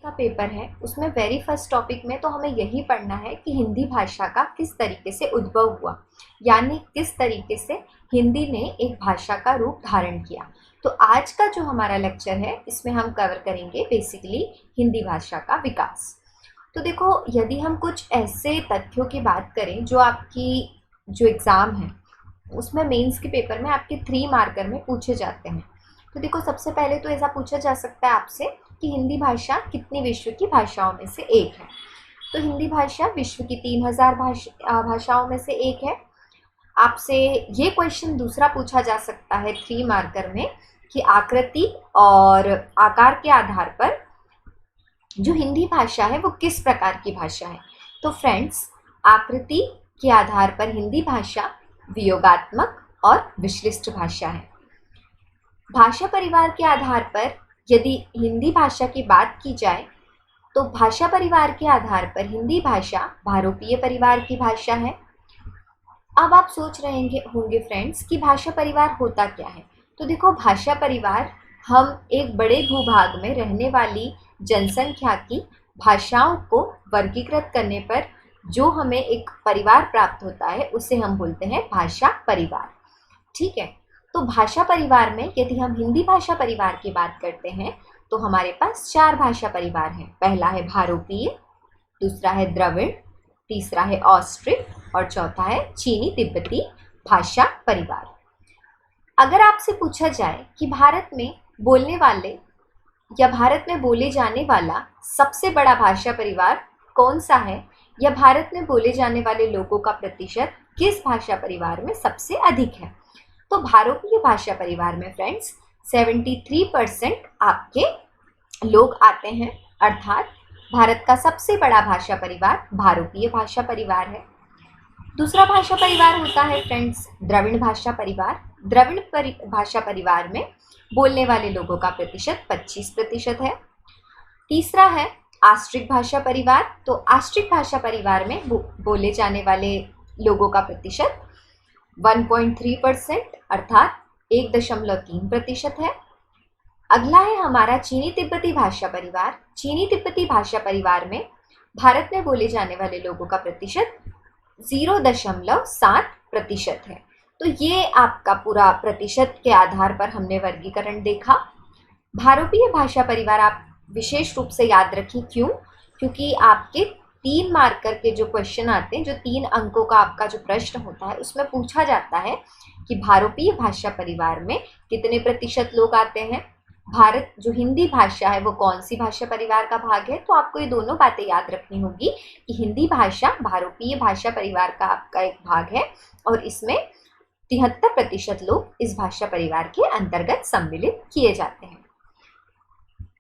का पेपर है उसमें वेरी फर्स्ट टॉपिक में तो हमें यही पढ़ना है कि हिंदी भाषा का किस तरीके से उद्भव हुआ, यानी किस तरीके से हिंदी ने एक भाषा का रूप धारण किया। तो आज का जो हमारा लेक्चर है इसमें हम कवर करेंगे बेसिकली हिंदी भाषा का विकास। तो देखो, यदि हम कुछ ऐसे तथ्यों की बात करें जो आपकी जो एग्ज़ाम है उसमें मेंस के पेपर में आपके 3 मार्कर में पूछे जाते हैं। तो देखो, सबसे पहले तो ऐसा पूछा जा सकता है आपसे कि हिंदी भाषा कितनी विश्व की भाषाओं में से एक है। तो हिंदी भाषा विश्व की 3000 भाषाओं में से एक है। आपसे ये क्वेश्चन दूसरा पूछा जा सकता है 3 मार्कर में कि आकृति और आकार के आधार पर जो हिंदी भाषा है वो किस प्रकार की भाषा है। तो फ्रेंड्स, आकृति के आधार पर हिंदी भाषा वियोगात्मक और विश्लिष्ट भाषा है। भाषा परिवार के आधार पर यदि हिंदी भाषा की बात की जाए तो भाषा परिवार के आधार पर हिंदी भाषा भारोपीय परिवार की भाषा है। अब आप सोच रहे होंगे फ्रेंड्स कि भाषा परिवार होता क्या है। तो देखो, भाषा परिवार हम एक बड़े भूभाग में रहने वाली जनसंख्या की भाषाओं को वर्गीकृत करने पर जो हमें एक परिवार प्राप्त होता है उसे हम बोलते हैं भाषा परिवार। ठीक है, तो भाषा परिवार में यदि हम हिंदी भाषा परिवार की बात करते हैं तो हमारे पास 4 भाषा परिवार हैं। पहला है भारोपीय, दूसरा है द्रविड़, तीसरा है ऑस्ट्रिक और चौथा है चीनी तिब्बती भाषा परिवार। अगर आपसे पूछा जाए कि भारत में बोलने वाले या भारत में बोले जाने वाला सबसे बड़ा भाषा परिवार कौन सा है, या भारत में बोले जाने वाले लोगों का प्रतिशत किस भाषा परिवार में सबसे अधिक है, तो भारोपीय भाषा परिवार में फ्रेंड्स 73% आपके लोग आते हैं। अर्थात भारत का सबसे बड़ा भाषा परिवार भारोपीय भाषा परिवार है। दूसरा भाषा परिवार होता है फ्रेंड्स द्रविड़ भाषा परिवार। द्रविड़ भाषा परिवार में बोलने वाले लोगों का प्रतिशत 25% है। तीसरा है आस्ट्रिक भाषा परिवार। तो आस्ट्रिक भाषा परिवार में बोले जाने वाले लोगों का प्रतिशत 1.3% अर्थात 1.3% है। अगला है हमारा चीनी तिब्बती भाषा परिवार। चीनी तिब्बती भाषा परिवार में भारत में बोले जाने वाले लोगों का प्रतिशत 0.7% है। तो ये आपका पूरा प्रतिशत के आधार पर हमने वर्गीकरण देखा। भारोपीय भाषा परिवार आप विशेष रूप से याद रखें, क्यों? क्योंकि आपके 3 मार्कर के जो क्वेश्चन आते हैं, जो 3 अंकों का आपका जो प्रश्न होता है उसमें पूछा जाता है कि भारोपीय भाषा परिवार में कितने प्रतिशत लोग आते हैं, भारत जो हिंदी भाषा है वो कौन सी भाषा परिवार का भाग है। तो आपको ये दोनों बातें याद रखनी होगी कि हिंदी भाषा भारोपीय भाषा परिवार का आपका एक भाग है और इसमें 73% लोग इस भाषा परिवार के अंतर्गत सम्मिलित किए जाते हैं।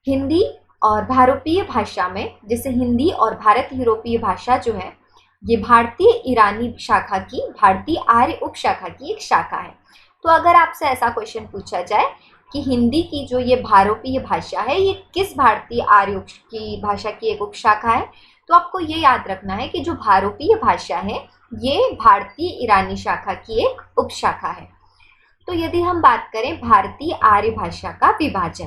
हिंदी और भारोपीय भाषा में, जैसे हिंदी और भारत यूरोपीय भाषा जो है ये भारतीय ईरानी शाखा की, भारतीय आर्य उपशाखा की एक शाखा है। तो अगर आपसे ऐसा क्वेश्चन पूछा जाए कि हिंदी की जो ये भारोपीय भाषा है ये किस भारतीय आर्य की भाषा की एक उपशाखा है, तो आपको ये याद रखना है कि जो भारोपीय भाषा है ये भारतीय ईरानी शाखा की एक उपशाखा है। तो यदि हम बात करें भारतीय आर्य भाषा का विभाजन,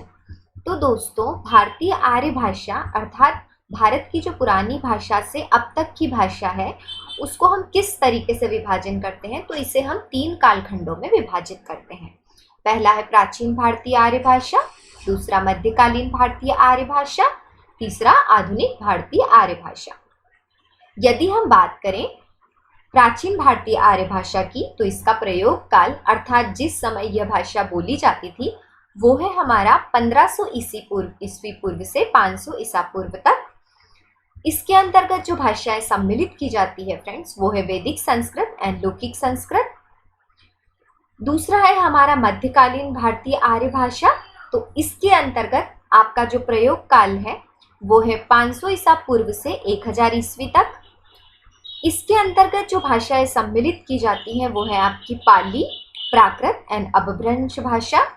तो दोस्तों भारतीय आर्य भाषा अर्थात भारत की जो पुरानी भाषा से अब तक की भाषा है उसको हम किस तरीके से विभाजन करते हैं, तो इसे हम 3 कालखंडों में विभाजित करते हैं। पहला है प्राचीन भारतीय आर्य भाषा, दूसरा मध्यकालीन भारतीय आर्य भाषा, तीसरा आधुनिक भारतीय आर्य भाषा। यदि हम बात करें प्राचीन भारतीय आर्य भाषा की तो इसका प्रयोग काल अर्थात जिस समय यह भाषा बोली जाती थी वो है हमारा 1500 ईस्वी पूर्व से 500 ईसा पूर्व तक। इसके अंतर्गत जो भाषाएं सम्मिलित की जाती है फ्रेंड्स वो है वैदिक संस्कृत एंड लौकिक संस्कृत। दूसरा है हमारा मध्यकालीन भारतीय आर्य भाषा। तो इसके अंतर्गत आपका जो प्रयोग काल है वो है 500 ईसा पूर्व से 1000 ईस्वी तक। इसके अंतर्गत जो भाषाएं सम्मिलित की जाती हैं वो है आपकी पाली, प्राकृत एंड अपभ्रंश भाषा।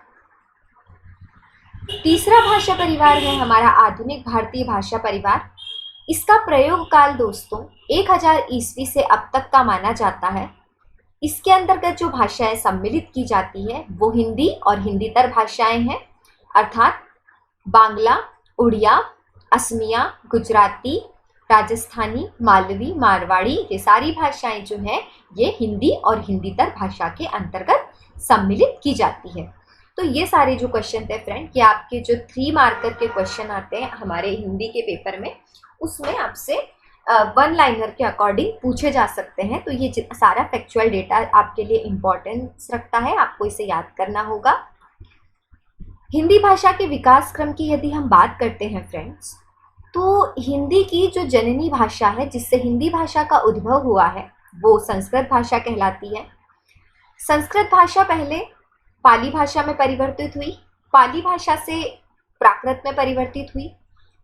तीसरा भाषा परिवार है हमारा आधुनिक भारतीय भाषा परिवार। इसका प्रयोग काल दोस्तों 1000 ईस्वी से अब तक का माना जाता है। इसके अंतर्गत जो भाषाएं सम्मिलित की जाती है वो हिंदी और हिंदीतर भाषाएं हैं, अर्थात बांग्ला, उड़िया, असमिया, गुजराती, राजस्थानी, मालवी, मारवाड़ी, ये सारी भाषाएं जो हैं ये हिंदी और हिंदीतर भाषा के अंतर्गत सम्मिलित की जाती है। तो ये सारे जो क्वेश्चन थे फ्रेंड, ये आपके जो 3 मार्कर के क्वेश्चन आते हैं हमारे हिंदी के पेपर में, उसमें आपसे 1 लाइनर के अकॉर्डिंग पूछे जा सकते हैं। तो ये सारा फैक्चुअल डेटा आपके लिए इम्पोर्टेंस रखता है, आपको इसे याद करना होगा। हिंदी भाषा के विकास क्रम की यदि हम बात करते हैं फ्रेंड्स, तो हिंदी की जो जननी भाषा है जिससे हिंदी भाषा का उद्भव हुआ है वो संस्कृत भाषा कहलाती है। संस्कृत भाषा पहले पाली भाषा में परिवर्तित हुई, पाली भाषा से प्राकृत में परिवर्तित हुई,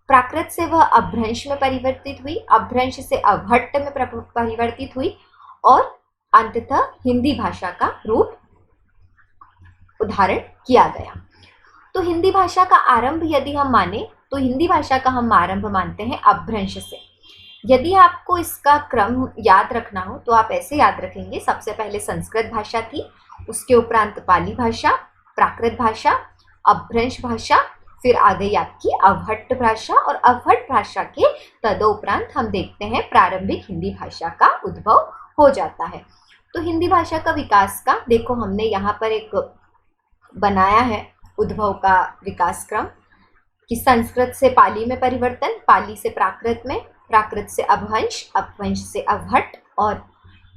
प्राकृत से वह अपभ्रंश में परिवर्तित हुई, अपभ्रंश से अवहट्ट में परिवर्तित हुई और अंततः हिंदी भाषा का रूप उधारण किया गया। तो हिंदी भाषा का आरंभ यदि हम माने तो हिंदी भाषा का हम आरंभ मानते हैं अपभ्रंश से। यदि आपको इसका क्रम याद रखना हो तो आप ऐसे याद रखेंगे, सबसे पहले संस्कृत भाषा थी, उसके उपरांत पाली भाषा, प्राकृत भाषा, अपभ्रंश भाषा, फिर आ गई आपकी अवहट्ट भाषा और अवहट्ट भाषा के तदोपरांत हम देखते हैं प्रारंभिक हिंदी भाषा का उद्भव हो जाता है। तो हिंदी भाषा का विकास का देखो हमने यहाँ पर एक बनाया है उद्भव का विकास क्रम कि संस्कृत से पाली में परिवर्तन, पाली से प्राकृत में, प्राकृत से अपभ्रंश, अपभ्रंश से अवहट्ट और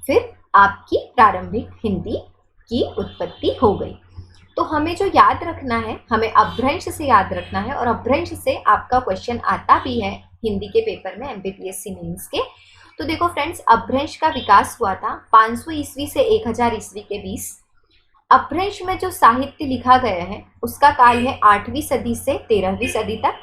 फिर आपकी प्रारंभिक हिंदी की उत्पत्ति हो गई। तो हमें जो याद रखना है, हमें अपभ्रंश से याद रखना है और अपभ्रंश से आपका क्वेश्चन आता भी है हिंदी के पेपर में MPPSC मेंस के। तो देखो फ्रेंड्स, अपभ्रंश का विकास हुआ था 500 ईस्वी से 1000 ईस्वी के बीच। अपभ्रंश में जो साहित्य लिखा गया है उसका काल है 8वीं सदी से 13वीं सदी तक।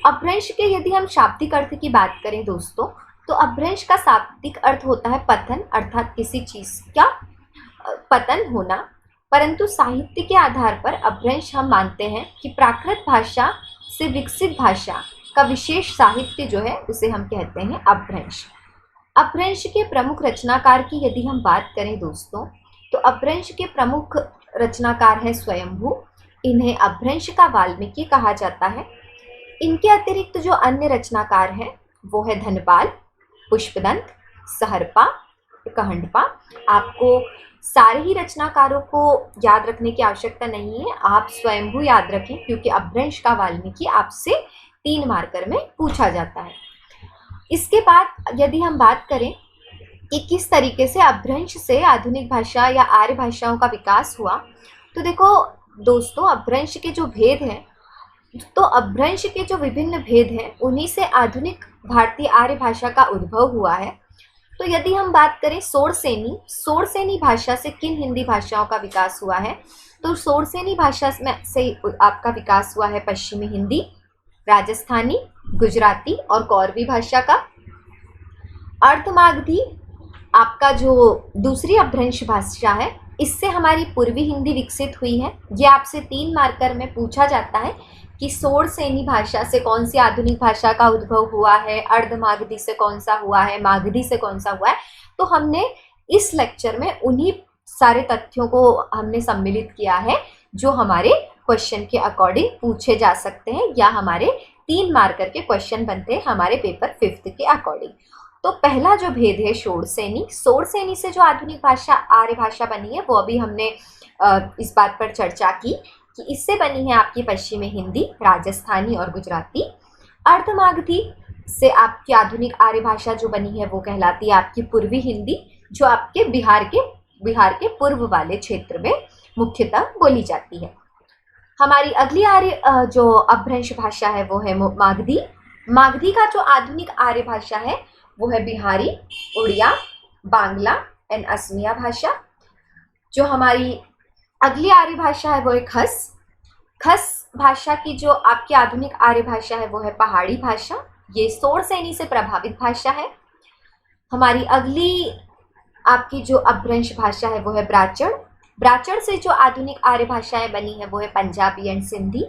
अपभ्रंश के यदि हम शाब्दिक अर्थ की बात करें दोस्तों, तो अपभ्रंश का शाब्दिक अर्थ होता है पतन, अर्थात किसी चीज का पतन होना। परंतु साहित्य के आधार पर अपभ्रंश हम मानते हैं कि प्राकृत भाषा से विकसित भाषा का विशेष साहित्य जो है उसे हम कहते हैं अपभ्रंश। अपभ्रंश के प्रमुख रचनाकार की यदि हम बात करें दोस्तों, तो अपभ्रंश के प्रमुख रचनाकार है स्वयंभू। इन्हें अपभ्रंश का वाल्मीकि कहा जाता है। इनके अतिरिक्त जो अन्य रचनाकार हैं वो है धनपाल, पुष्पदंत, सहरपा, कहंडपा। आपको सारे ही रचनाकारों को याद रखने की आवश्यकता नहीं है, आप स्वयंभू याद रखें क्योंकि अपभ्रंश का वाल्मीकि आपसे 3 मार्कर में पूछा जाता है। इसके बाद यदि हम बात करें कि किस तरीके से अपभ्रंश से आधुनिक भाषा या आर्य भाषाओं का विकास हुआ, तो देखो दोस्तों, अपभ्रंश के जो भेद हैं, तो अपभ्रंश के जो विभिन्न भेद हैं उन्हीं से आधुनिक भारतीय आर्य भाषा का उद्भव हुआ है। तो यदि हम बात करें सोरसेनी भाषा से किन हिंदी भाषाओं का विकास हुआ है, तो सोरसेनी भाषा में से आपका विकास हुआ है पश्चिमी हिंदी, राजस्थानी, गुजराती और कौरवी भाषा का। अर्धमागधी आपका जो दूसरी अपभ्रंश भाषा है, इससे हमारी पूर्वी हिंदी विकसित हुई है। ये आपसे 3 मार्कर में पूछा जाता है कि सोरसेनी भाषा से कौन सी आधुनिक भाषा का उद्भव हुआ है, अर्धमागधी से कौन सा हुआ है, मागधी से कौन सा हुआ है। तो हमने इस लेक्चर में उन्हीं सारे तथ्यों को हमने सम्मिलित किया है जो हमारे क्वेश्चन के अकॉर्डिंग पूछे जा सकते हैं या हमारे 3 मार्कर के क्वेश्चन बनते हैं हमारे पेपर 5th के अकॉर्डिंग। तो पहला जो भेद है सोरसेनी से जो आधुनिक भाषा आर्य भाषा बनी है वो अभी हमने इस बात पर चर्चा की कि इससे बनी है आपकी पश्चिमी हिंदी, राजस्थानी और गुजराती। अर्धमागधी से आपकी आधुनिक आर्य भाषा जो बनी है वो कहलाती है आपकी पूर्वी हिंदी, जो आपके बिहार के पूर्व वाले क्षेत्र में मुख्यतः बोली जाती है। हमारी अगली आर्य जो अपभ्रंश भाषा है वो है मागधी। मागधी का जो आधुनिक आर्य भाषा है वो है बिहारी, उड़िया, बांग्ला एंड असमिया भाषा। जो हमारी अगली आर्य भाषा है वो है खस भाषा की जो आपकी आधुनिक आर्य भाषा है वो है पहाड़ी भाषा। ये सोरसेनी से प्रभावित भाषा है। हमारी अगली आपकी जो अपभ्रंश भाषा है वो है ब्राचड़ से जो आधुनिक आर्य भाषाएं बनी है वो है पंजाबी एंड सिंधी।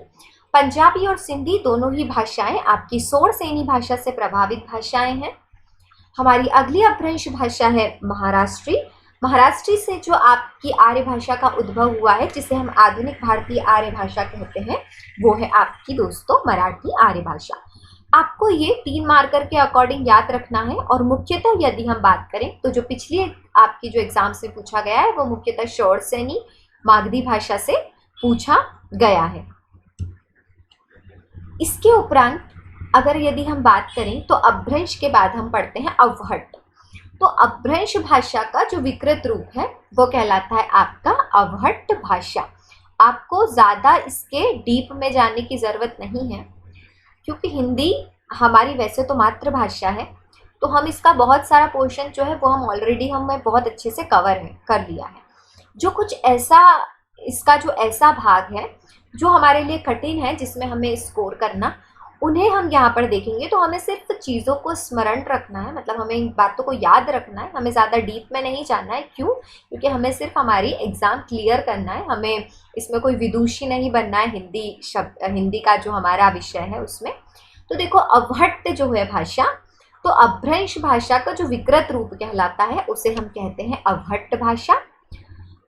पंजाबी और सिंधी दोनों ही भाषाएं आपकी सोरसेनी भाषा से प्रभावित भाषाएं हैं। हमारी अगली अपभ्रंश भाषा है महाराष्ट्री से जो आपकी आर्य भाषा का उद्भव हुआ है, जिसे हम आधुनिक भारतीय आर्य भाषा कहते हैं, वो है आपकी दोस्तों मराठी आर्य भाषा। आपको ये 3 मार्कर के अकॉर्डिंग याद रखना है। और मुख्यतः यदि हम बात करें तो जो पिछली आपकी जो एग्जाम से पूछा गया है वो मुख्यतः शौर सैनी मागधी भाषा से पूछा गया है। इसके उपरांत अगर यदि हम बात करें तो अपभ्रंश के बाद हम पढ़ते हैं अवहट्ट। तो अपभ्रंश भाषा का जो विकृत रूप है वो कहलाता है आपका अवहट्ट भाषा। आपको ज़्यादा इसके डीप में जाने की ज़रूरत नहीं है, क्योंकि हिंदी हमारी वैसे तो मातृभाषा है, तो हम इसका बहुत सारा पोर्शन जो है वो हम ऑलरेडी हमें बहुत अच्छे से कर लिया है। जो कुछ ऐसा इसका जो ऐसा भाग है जो हमारे लिए कठिन है, जिसमें हमें स्कोर करना, उन्हें हम यहाँ पर देखेंगे। तो हमें सिर्फ चीज़ों को स्मरण रखना है, मतलब हमें इन बातों को याद रखना है, हमें ज़्यादा डीप में नहीं जाना है। क्यों? क्योंकि हमें सिर्फ हमारी एग्ज़ाम क्लियर करना है, हमें इसमें कोई विदुषी नहीं बनना है हिंदी का जो हमारा विषय है उसमें। तो देखो, अवहट्ट जो है भाषा, तो अपभ्रंश भाषा का जो विकृत रूप कहलाता है उसे हम कहते हैं अवहट्ट भाषा।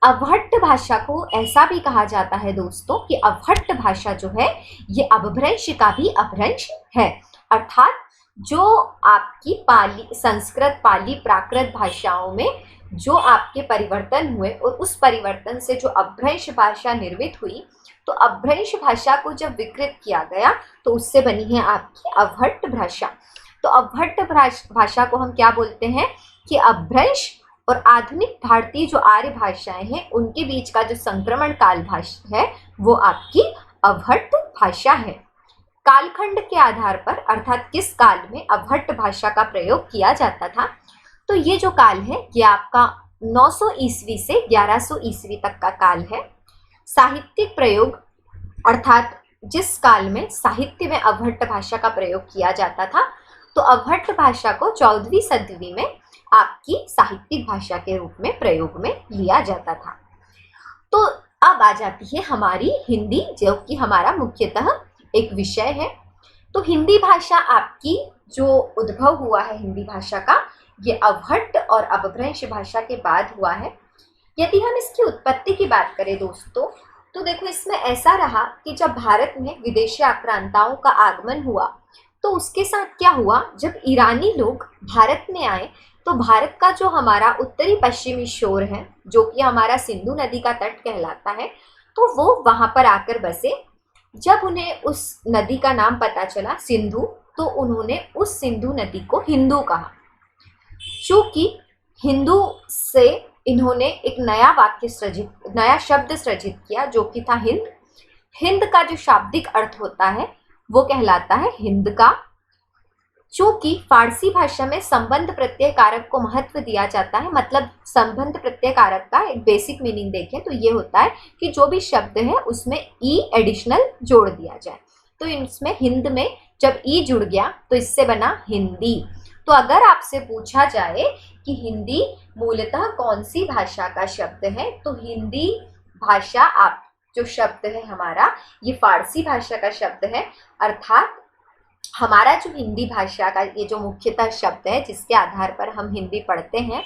अवहट्ट भाषा को ऐसा भी कहा जाता है दोस्तों कि अवहट्ट भाषा जो है ये अपभ्रंश का भी अपभ्रंश है। अर्थात जो आपकी संस्कृत, पाली, प्राकृत भाषाओं में जो आपके परिवर्तन हुए और उस परिवर्तन से जो अपभ्रंश भाषा निर्मित हुई, तो अपभ्रंश भाषा को जब विकृत किया गया तो उससे बनी है आपकी अवहट्ट भाषा। तो अवहट्ट भाषा को हम क्या बोलते हैं कि अपभ्रंश और आधुनिक भारतीय जो आर्य भाषाएं हैं उनके बीच का जो संक्रमण काल भाषा है वो आपकी अवहट्ट भाषा है। कालखंड के आधार पर, अर्थात किस काल में अवहट्ट भाषा का प्रयोग किया जाता था, तो ये जो काल है ये आपका 900 ईस्वी से 1100 ईस्वी तक का काल है। साहित्यिक प्रयोग, अर्थात जिस काल में साहित्य में अवहट्ट भाषा का प्रयोग किया जाता था, तो अवहट्ट भाषा को 14वीं सदी में आपकी साहित्यिक भाषा के रूप में प्रयोग में लिया जाता था। तो अब आ जाती है हमारी हिंदी, जो कि हमारा मुख्यतः एक विषय है। तो हिंदी भाषा आपकी जो उद्भव हुआ है हिंदी भाषा का, ये अवहट्ट और अपभ्रंश भाषा के बाद हुआ है। यदि हम इसकी उत्पत्ति की बात करें दोस्तों, तो देखो इसमें ऐसा रहा कि जब भारत में विदेशी आक्रांताओं का आगमन हुआ तो उसके साथ क्या हुआ, जब ईरानी लोग भारत में आए तो भारत का जो हमारा उत्तरी पश्चिमी शोर है, जो कि हमारा सिंधु नदी का तट कहलाता है, तो वो वहाँ पर आकर बसे। जब उन्हें उस नदी का नाम पता चला सिंधु, तो उन्होंने उस सिंधु नदी को हिंदू कहा। चूँकि हिंदू से इन्होंने एक नया शब्द सृजित किया, जो कि था हिंद। हिंद का जो शाब्दिक अर्थ होता है वो कहलाता है हिंद का। चूँकि फारसी भाषा में संबंध प्रत्यय कारक को महत्व दिया जाता है, मतलब संबंध प्रत्यय कारक का एक बेसिक मीनिंग देखें तो ये होता है कि जो भी शब्द है उसमें ई एडिशनल जोड़ दिया जाए। तो इसमें हिंद में जब ई जुड़ गया तो इससे बना हिंदी। तो अगर आपसे पूछा जाए कि हिंदी मूलतः कौन सी भाषा का शब्द है, तो हिंदी भाषा आप जो शब्द है हमारा, ये फारसी भाषा का शब्द है। अर्थात हमारा जो हिंदी भाषा का ये जो मुख्यतः शब्द है जिसके आधार पर हम हिंदी पढ़ते हैं,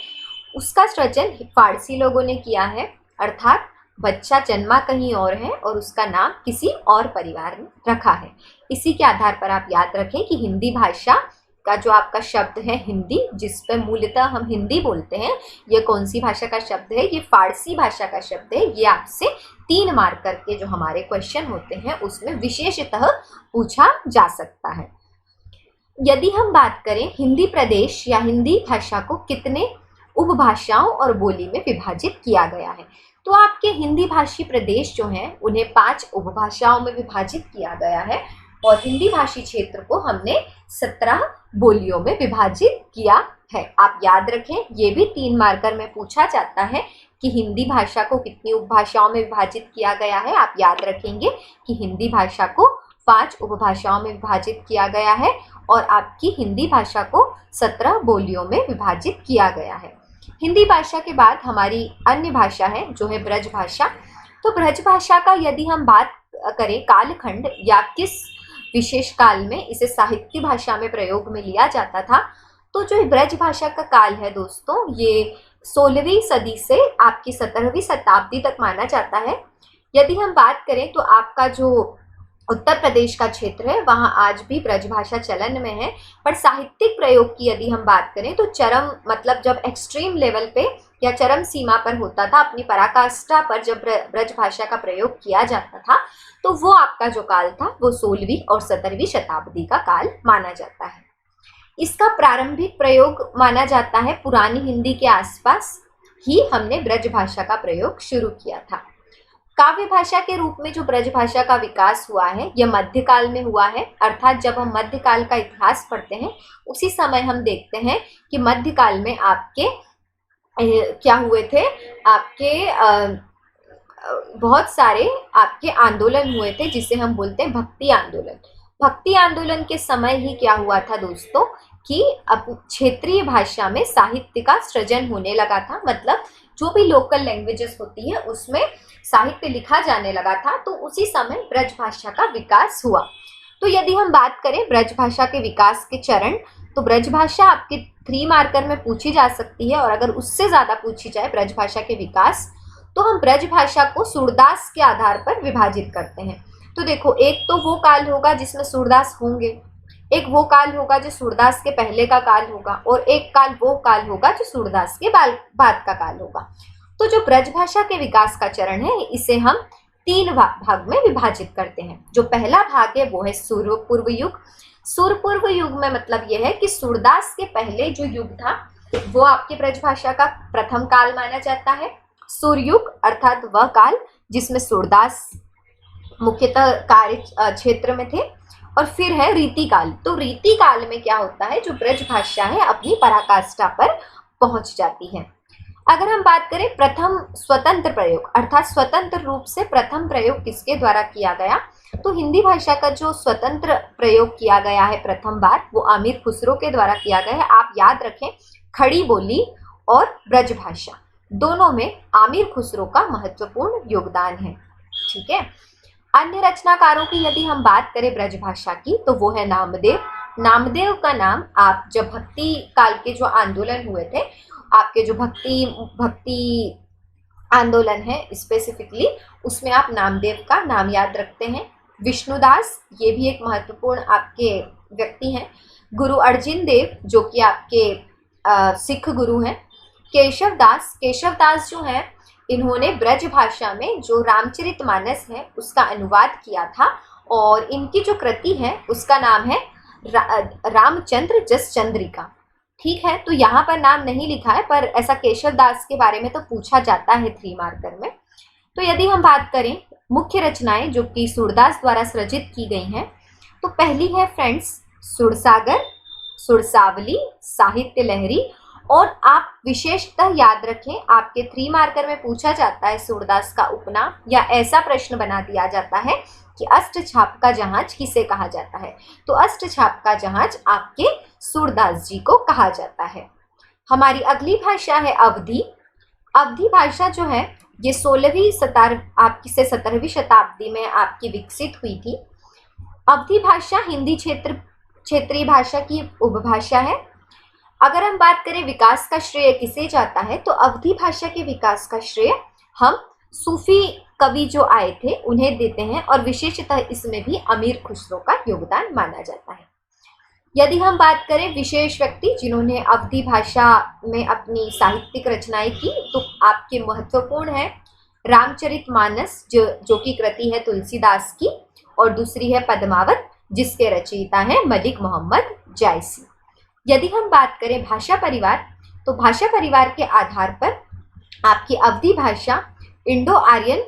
उसका सृजन फारसी लोगों ने किया है। अर्थात बच्चा जन्मा कहीं और है और उसका नाम किसी और परिवार ने रखा है। इसी के आधार पर आप याद रखें कि हिंदी भाषा का जो आपका शब्द है हिंदी, जिस पर मूलतः हम हिंदी बोलते हैं, ये कौन सी भाषा का शब्द है, ये फारसी भाषा का शब्द है। ये आपसे 3 मार्कर के जो हमारे क्वेश्चन होते हैं उसमें विशेषतः पूछा जा सकता है। यदि हम बात करें हिंदी प्रदेश या हिंदी भाषा को कितने उपभाषाओं और बोली में विभाजित किया गया है, तो आपके हिंदी भाषी प्रदेश जो हैं उन्हें 5 उपभाषाओं में विभाजित किया गया है और हिंदी भाषी क्षेत्र को हमने 17 बोलियों में विभाजित किया है। आप याद रखें, ये भी 3 मार्कर में पूछा जाता है कि हिंदी भाषा को कितनी उपभाषाओं में विभाजित किया गया है। आप याद रखेंगे कि हिंदी भाषा को 5 उपभाषाओं में विभाजित किया गया है और आपकी हिंदी भाषा को 17 बोलियों में विभाजित किया गया है। हिंदी भाषा के बाद हमारी अन्य भाषा है जो है ब्रज भाषा। तो ब्रज भाषा का यदि हम बात करें कालखंड या किस विशेष काल में इसे साहित्य भाषा में प्रयोग में लिया जाता था, तो जो ब्रज भाषा का काल है दोस्तों, ये 16वीं सदी से आपकी 17वीं शताब्दी तक माना जाता है। यदि हम बात करें तो आपका जो उत्तर प्रदेश का क्षेत्र है, वहाँ आज भी ब्रजभाषा चलन में है। पर साहित्यिक प्रयोग की यदि हम बात करें तो चरम मतलब जब एक्सट्रीम लेवल पे या चरम सीमा पर होता था, अपनी पराकाष्ठा पर जब ब्रजभाषा का प्रयोग किया जाता था, तो वो आपका जो काल था वो 16वीं और 17वीं शताब्दी का काल माना जाता है। इसका प्रारंभिक प्रयोग माना जाता है पुरानी हिंदी के आसपास ही हमने ब्रजभाषा का प्रयोग शुरू किया था। काव्य भाषा के रूप में जो ब्रजभाषा का विकास हुआ है यह मध्यकाल में हुआ है, अर्थात जब हम मध्यकाल का इतिहास पढ़ते हैं उसी समय हम देखते हैं कि मध्यकाल में आपके क्या हुए थे, आपके बहुत सारे आपके आंदोलन हुए थे जिसे हम बोलते हैं भक्ति आंदोलन। भक्ति आंदोलन के समय ही क्या हुआ था दोस्तों कि अब क्षेत्रीय भाषा में साहित्य का सृजन होने लगा था, मतलब जो भी लोकल लैंग्वेजेस होती है उसमें साहित्य लिखा जाने लगा था। तो उसी समय ब्रजभाषा का विकास हुआ। तो यदि हम बात करें ब्रजभाषा के विकास के चरण, तो ब्रजभाषा आपके 3 मार्कर में पूछी जा सकती है, और अगर उससे ज़्यादा पूछी जाए ब्रजभाषा के विकास, तो हम ब्रजभाषा को सूरदास के आधार पर विभाजित करते हैं। तो देखो, एक तो वो काल होगा जिसमें सूरदास होंगे, एक वो काल होगा जो सूरदास के पहले का काल होगा, और एक काल वो काल होगा जो सूरदास के बाद का काल होगा। तो जो ब्रजभाषा के विकास का चरण है इसे हम 3 भाग में विभाजित करते हैं। जो पहला भाग है वो है सूर्य पूर्व युग। सूर्य पूर्व युग में मतलब यह है कि सूरदास के पहले जो युग था वो आपकी ब्रजभाषा का प्रथम काल माना जाता है। सूर्य युग अर्थात वह काल जिसमें सूरदास मुख्यतः कार्य क्षेत्र में थे। और फिर है रीति काल। तो रीति काल में क्या होता है, जो ब्रजभाषा है अपनी पराकाष्ठा पर पहुंच जाती है। अगर हम बात करें प्रथम स्वतंत्र प्रयोग अर्थात स्वतंत्र रूप से प्रथम प्रयोग किसके द्वारा किया गया, तो हिंदी भाषा का जो स्वतंत्र प्रयोग किया गया है प्रथम बार वो आमिर खुसरो के द्वारा किया गया है। आप याद रखें, खड़ी बोली और ब्रजभाषा दोनों में आमिर खुसरो का महत्वपूर्ण योगदान है। ठीक है। अन्य रचनाकारों की यदि हम बात करें ब्रजभाषा की तो वो है नामदेव। नामदेव का नाम आप जब भक्ति काल के जो आंदोलन हुए थे, आपके जो भक्ति आंदोलन है स्पेसिफिकली, उसमें आप नामदेव का नाम याद रखते हैं। विष्णुदास, ये भी एक महत्वपूर्ण आपके व्यक्ति हैं। गुरु अर्जिन देव जो कि आपके सिख गुरु हैं। केशवदास जो हैं, इन्होंने ब्रज भाषा में जो रामचरितमानस है उसका अनुवाद किया था, और इनकी जो कृति है उसका नाम है रामचंद्र जस चंद्रिका। ठीक है, तो यहाँ पर नाम नहीं लिखा है, पर ऐसा केशवदास के बारे में तो पूछा जाता है 3 मार्कर में। तो यदि हम बात करें मुख्य रचनाएं जो कि सूरदास द्वारा सृजित की गई हैं, तो पहली है फ्रेंड्स सुरसागर, सुरसावली, साहित्य लहरी। और आप विशेषतः याद रखें, आपके 3 मार्कर में पूछा जाता है सूरदास का उपनाम, या ऐसा प्रश्न बना दिया जाता है कि अष्टछाप का जहाज किसे कहा जाता है, तो अष्टछाप का जहाज आपके सूरदास जी को कहा जाता है। हमारी अगली भाषा है अवधी। अवधी भाषा जो है ये 16वीं आपकी से 17वीं शताब्दी में आपकी विकसित हुई थी। अवधी भाषा हिंदी क्षेत्रीय भाषा की उपभाषा है। अगर हम बात करें विकास का श्रेय किसे जाता है, तो अवधी भाषा के विकास का श्रेय हम सूफी कवि जो आए थे उन्हें देते हैं, और विशेषतः इसमें भी अमीर खुसरो का योगदान माना जाता है। यदि हम बात करें विशेष व्यक्ति जिन्होंने अवधी भाषा में अपनी रचनाएं की, तो आपके महत्वपूर्ण है रामचरितमानस जो की कृति है तुलसीदास की, और दूसरी है पद्मावत जिसके रचयिता हैं मलिक मोहम्मद जायसी। यदि हम बात करें भाषा परिवार, तो भाषा परिवार के आधार पर आपकी अवधी भाषा इंडो आर्यन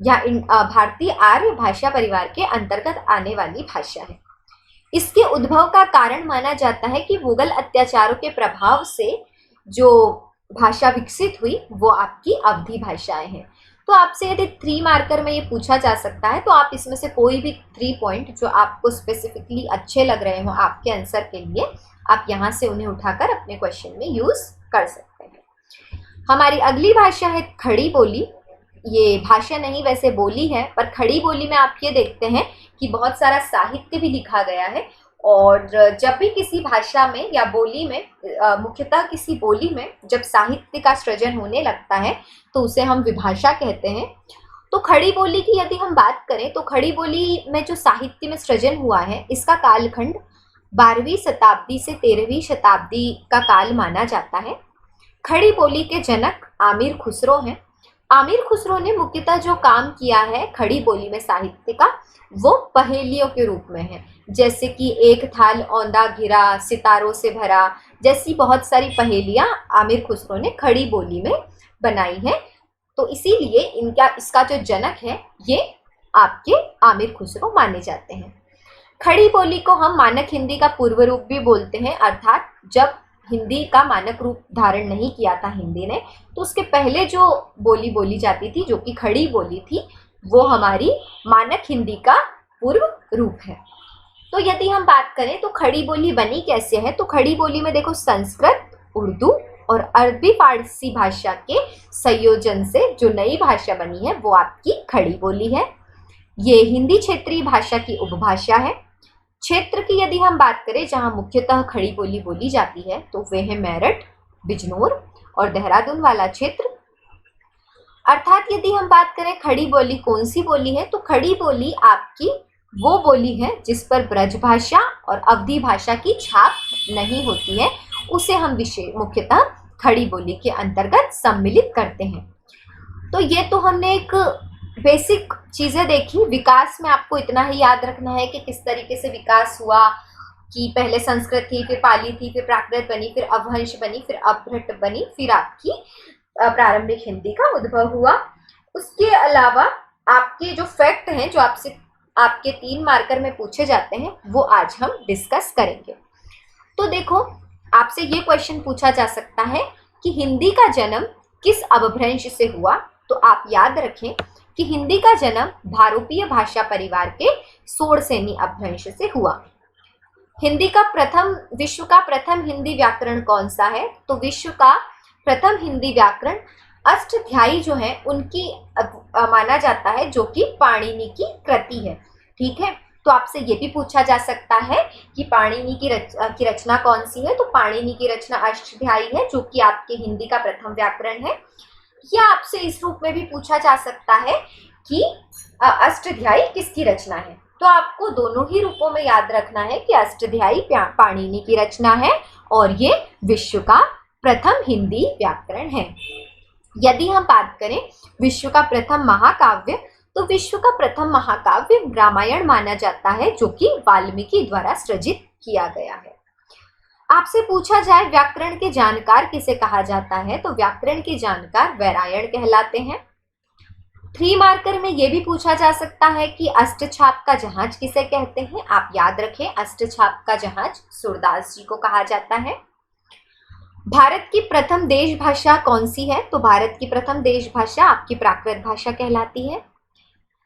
या भारतीय आर्य भाषा परिवार के अंतर्गत आने वाली भाषा है। इसके उद्भव का कारण माना जाता है कि मुगल अत्याचारों के प्रभाव से जो भाषा विकसित हुई वो आपकी अवधी भाषाएं हैं। तो आपसे यदि 3 मार्कर में ये पूछा जा सकता है, तो आप इसमें से कोई भी 3 पॉइंट जो आपको स्पेसिफिकली अच्छे लग रहे हो आपके आंसर के लिए, आप यहाँ से उन्हें उठाकर अपने क्वेश्चन में यूज कर सकते हैं। हमारी अगली भाषा है खड़ी बोली। ये भाषा नहीं वैसे बोली है, पर खड़ी बोली में आप ये देखते हैं कि बहुत सारा साहित्य भी लिखा गया है, और जब भी किसी भाषा में या बोली में मुख्यतः किसी बोली में जब साहित्य का सृजन होने लगता है तो उसे हम विभाषा कहते हैं। तो खड़ी बोली की यदि हम बात करें तो खड़ी बोली में जो साहित्य में सृजन हुआ है इसका कालखंड 12वीं शताब्दी से 13वीं शताब्दी का काल माना जाता है। खड़ी बोली के जनक आमिर खुसरो हैं। आमिर खुसरो ने मुख्यतः जो काम किया है खड़ी बोली में साहित्य का, वो पहेलियों के रूप में है, जैसे कि एक थाल औंधा घिरा, सितारों से भरा, जैसी बहुत सारी पहेलियां आमिर खुसरो ने खड़ी बोली में बनाई हैं। तो इसीलिए इसका जो जनक है ये आपके आमिर खुसरो माने जाते हैं। खड़ी बोली को हम मानक हिंदी का पूर्व रूप भी बोलते हैं, अर्थात जब हिंदी का मानक रूप धारण नहीं किया था हिंदी ने, तो उसके पहले जो बोली बोली जाती थी, जो कि खड़ी बोली थी, वो हमारी मानक हिंदी का पूर्व रूप है। तो यदि हम बात करें तो खड़ी बोली बनी कैसे है, तो खड़ी बोली में देखो संस्कृत, उर्दू और अरबी फारसी भाषा के संयोजन से जो नई भाषा बनी है वो आपकी खड़ी बोली है। ये हिंदी क्षेत्रीय भाषा की उपभाषा है। क्षेत्र की यदि हम बात करें जहां मुख्यतः खड़ी बोली बोली जाती है तो वे है मेरठ, बिजनौर और देहरादून वाला क्षेत्र। अर्थात यदि हम बात करें खड़ी बोली कौन सी बोली है, तो खड़ी बोली आपकी वो बोली है जिस पर ब्रज भाषा और अवधी भाषा की छाप नहीं होती है, उसे हम विषय मुख्यतः खड़ी बोली के अंतर्गत सम्मिलित करते हैं। तो ये तो हमने एक बेसिक चीज़ें देखी। विकास में आपको इतना ही याद रखना है कि किस तरीके से विकास हुआ, कि पहले संस्कृत थी, फिर पाली थी, फिर प्राकृत बनी, फिर अपभ्रंश बनी, फिर अपभ्रट बनी, फिर आपकी प्रारंभिक हिंदी का उद्भव हुआ। उसके अलावा आपके जो फैक्ट हैं जो आपसे आपके 3 मार्कर में पूछे जाते हैं वो आज हम डिस्कस करेंगे। तो देखो, आपसे ये क्वेश्चन पूछा जा सकता है कि हिंदी का जन्म किस अपभ्रंश से हुआ, तो आप याद रखें कि हिंदी का जन्म भारोपीय भाषा परिवार के सोड़सेनी अपभ्रंश से हुआ। विश्व का प्रथम हिंदी व्याकरण कौन सा है, तो विश्व का प्रथम हिंदी व्याकरण अष्टाध्यायी जो है उनकी माना जाता है, जो कि पाणिनि की कृति है। ठीक है, तो आपसे ये भी पूछा जा सकता है कि पाणिनि की रचना कौन सी है, तो पाणिनि की रचना अष्टाध्यायी है, जो कि आपके हिंदी का प्रथम व्याकरण है। या आपसे इस रूप में भी पूछा जा सकता है कि अष्टाध्यायी किसकी रचना है, तो आपको दोनों ही रूपों में याद रखना है कि अष्टाध्यायी पाणिनि की रचना है और ये विश्व का प्रथम हिंदी व्याकरण है। यदि हम बात करें विश्व का प्रथम महाकाव्य, तो विश्व का प्रथम महाकाव्य रामायण माना जाता है, जो कि वाल्मीकि द्वारा सृजित किया गया है। आपसे पूछा जाए व्याकरण के जानकार किसे कहा जाता है, तो व्याकरण के जानकार वैरायण कहलाते हैं। 3 मार्कर में यह भी पूछा जा सकता है कि अष्टछाप का जहाज किसे कहते हैं। आप याद रखें, अष्टछाप का जहाज सूरदास जी को कहा जाता है। भारत की प्रथम देश भाषा कौन सी है, तो भारत की प्रथम देश भाषा आपकी प्राकृत भाषा कहलाती है।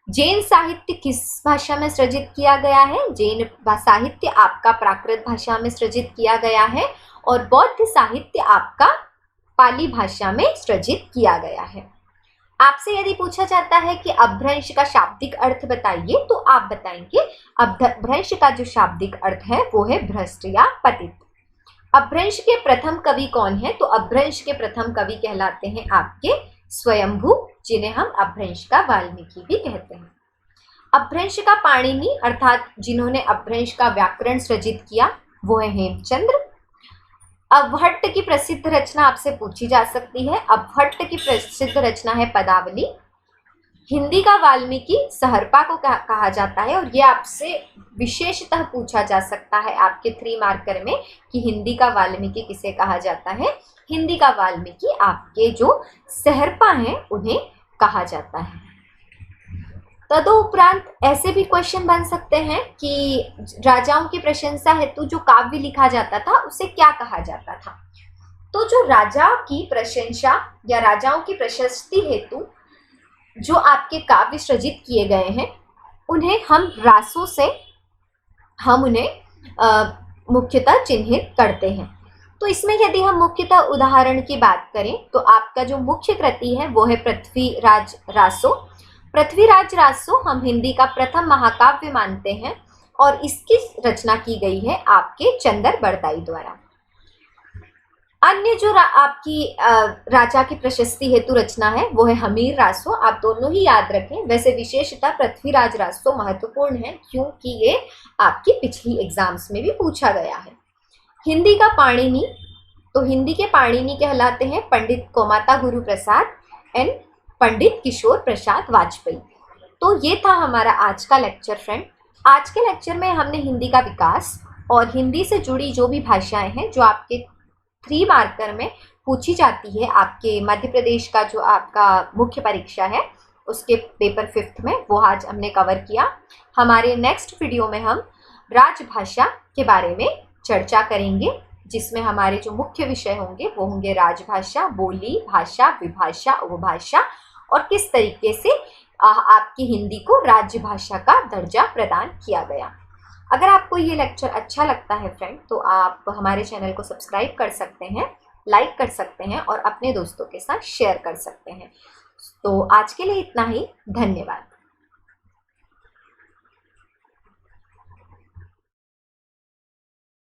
जैन साहित्य किस भाषा में सृजित किया गया है, जैन साहित्य आपका प्राकृत भाषा में सृजित किया गया है और बौद्ध साहित्य आपका पाली भाषा में सृजित किया गया है। आपसे यदि पूछा जाता है कि अपभ्रंश का शाब्दिक अर्थ बताइए, तो आप बताएंगे अपभ्रंश का जो शाब्दिक अर्थ है वो है भ्रष्ट या पतित। अपभ्रंश के प्रथम कवि कौन है, तो अपभ्रंश के प्रथम कवि कहलाते हैं आपके स्वयंभू, जिन्हें हम अपभ्रंश का वाल्मीकि भी कहते हैं। अपभ्रंश का पाणिनि अर्थात जिन्होंने अपभ्रंश का व्याकरण सृजित किया वो है हेमचंद्र। अवहट्ट की प्रसिद्ध रचना आपसे पूछी जा सकती है। अवहट्ट की प्रसिद्ध रचना है पदावली। हिंदी का वाल्मीकि सहरपा को कहा जाता है, और ये आपसे विशेषतः पूछा जा सकता है आपके 3 मार्कर में कि हिंदी का वाल्मीकि किसे कहा जाता है। हिंदी का वाल्मीकि आपके जो सहरपा हैं उन्हें कहा जाता है। तदुपरांत ऐसे भी क्वेश्चन बन सकते हैं कि राजाओं की प्रशंसा हेतु जो काव्य लिखा जाता था उसे क्या कहा जाता था, तो जो राजाओं की प्रशंसा या राजाओं की प्रशस्ति हेतु जो आपके काव्य सृजित किए गए हैं उन्हें हम रासों से हम उन्हें मुख्यतः चिन्हित करते हैं। तो इसमें यदि हम मुख्यतः उदाहरण की बात करें तो आपका जो मुख्य कृति है वो है पृथ्वीराज रासो। पृथ्वीराज रासो हम हिंदी का प्रथम महाकाव्य मानते हैं और इसकी रचना की गई है आपके चंदर बरदाई द्वारा। अन्य जो आपकी राजा की प्रशस्ति हेतु रचना है वो है हमीर रासो। आप दोनों ही याद रखें। वैसे विशेषतः पृथ्वीराज रासो महत्वपूर्ण है क्योंकि ये आपकी पिछली एग्जाम्स में भी पूछा गया है। हिंदी का पाणिनि, तो हिंदी के पाणिनि कहलाते हैं पंडित कोमाता गुरु प्रसाद एंड पंडित किशोर प्रसाद वाजपेयी। तो ये था हमारा आज का लेक्चर फ्रेंड। आज के लेक्चर में हमने हिंदी का विकास और हिंदी से जुड़ी जो भी भाषाएं हैं जो आपके 3 मार्कर में पूछी जाती है, आपके मध्य प्रदेश का जो आपका मुख्य परीक्षा है उसके पेपर 5th में, वो आज हमने कवर किया। हमारे नेक्स्ट वीडियो में हम राजभाषा के बारे में चर्चा करेंगे, जिसमें हमारे जो मुख्य विषय होंगे वो होंगे राजभाषा, बोली, भाषा, विभाषा, उपभाषा और किस तरीके से आपकी हिंदी को राज्यभाषा का दर्जा प्रदान किया गया। अगर आपको ये लेक्चर अच्छा लगता है फ्रेंड तो आप हमारे चैनल को सब्सक्राइब कर सकते हैं, लाइक कर सकते हैं और अपने दोस्तों के साथ शेयर कर सकते हैं। तो आज के लिए इतना ही। धन्यवाद।